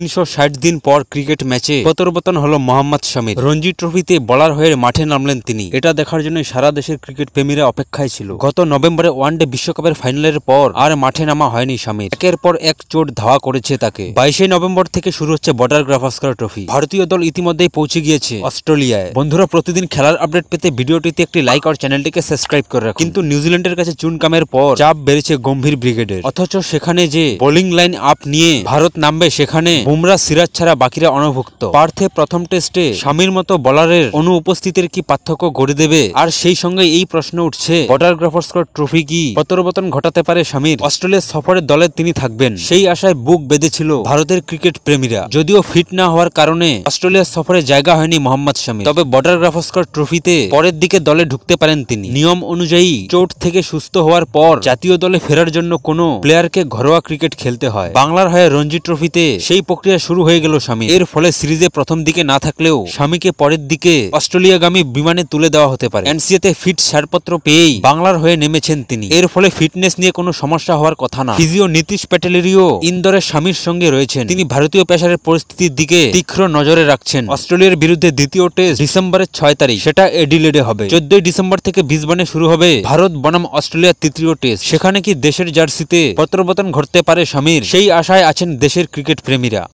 360 দিন পর ক্রিকেট ম্যাচে প্রত্যাবর্তন হলো মোহাম্মদ শামির। রঞ্জি ট্রফিতে বোলার হয়ে মাঠে নামলেন তিনি। এটা দেখার জন্য সারা দেশের ক্রিকেট প্রেমীরা অপেক্ষায় ছিল। গত নভেম্বরে ওয়ানডে বিশ্বকাপের ফাইনালের পর আর মাঠে নামা হয়নি শামির। একের পর এক চোট ধাওয়া করেছে তাকে। 22 নভেম্বর থেকে শুরু হচ্ছে বর্ডার গাভাস্কার ট্রফি। ভারতীয় দল ইতিমধ্যেই পৌঁছে গিয়েছে অস্ট্রেলিয়ায়। বন্ধুরা, প্রতিদিন খেলার আপডেট পেতে ভিডিওটিতে একটি লাইক আর চ্যানেলটিকে সাবস্ক্রাইব করে রাখুন। কিন্তু নিউজিল্যান্ডের কাছে চুনকামের পর চাপ বেড়েছে গম্ভীর ব্রিগেডের। অথচ সেখানে যে বোলিং লাইন আপ নিয়ে ভারত নামবে, সেখানে বুমরা সিরাজ ছাড়া বাকিরা অনভুক্ত। পার্থে প্রথম টেস্টে শামির মতো বোলারের অনুপস্থিতির কি পার্থক্য গড়ে দেবে? আর সেই সঙ্গে এই প্রশ্ন উঠছে, বর্ডার গাভাস্কার ট্রফি কি প্রত্যাবর্তন ঘটাতে পারে শামির? অস্ট্রেলিয়া সফরের দলে তিনি থাকবেন, সেই আশায় বুক বেঁধেছিল ভারতের ক্রিকেট প্রেমীরা। যদিও ফিট না হওয়ার কারণে অস্ট্রেলিয়া সফরে জায়গা হয়নি মোহাম্মদ শামির, তবে বর্ডার গাভাস্কার ট্রফিতে পরের দিকে দলে ঢুকতে পারেন তিনি। নিয়ম অনুযায়ী চোট থেকে সুস্থ হওয়ার পর জাতীয় দলে ফেরার জন্য কোনো প্লেয়ারকে ঘরোয়া ক্রিকেট খেলতে হয়। বাংলার হয়ে রঞ্জি ট্রফিতে সেই প্রক্রিয়া শুরু হয়ে গেল শামি। এর ফলে সিরিজে প্রথম দিকে না থাকলেও শামিকে পরের দিকে অস্ট্রেলিয়াগামী বিমানে তুলে দেওয়া হতে পারে। এনসিএতে ফিট ছাড়পত্র পেয়েই বাংলার হয়ে নেমেছেন তিনি। এর ফলে ফিটনেস নিয়ে কোনো সমস্যা হওয়ার কথা না। ফিজিও নীতিশ প্যাটেলেরিও ইন্দোরের শামির সঙ্গে রয়েছেন। তিনি ভারতীয় পেসারের পরিস্থিতির দিকে তীক্ষ্ণ নজরে রাখছেন। অস্ট্রেলিয়ার বিরুদ্ধে দ্বিতীয় টেস্ট ডিসেম্বরের 6 তারিখ, সেটা এডিলেডে হবে। 14 ডিসেম্বর থেকে ব্রিসবেনে শুরু হবে ভারত বনাম অস্ট্রেলিয়ার তৃতীয় টেস্ট। সেখানে কি দেশের জার্সিতে প্রত্যাবর্তন ঘটতে পারে শামির? সেই আশায় আছেন দেশের ক্রিকেট প্রেমীরা।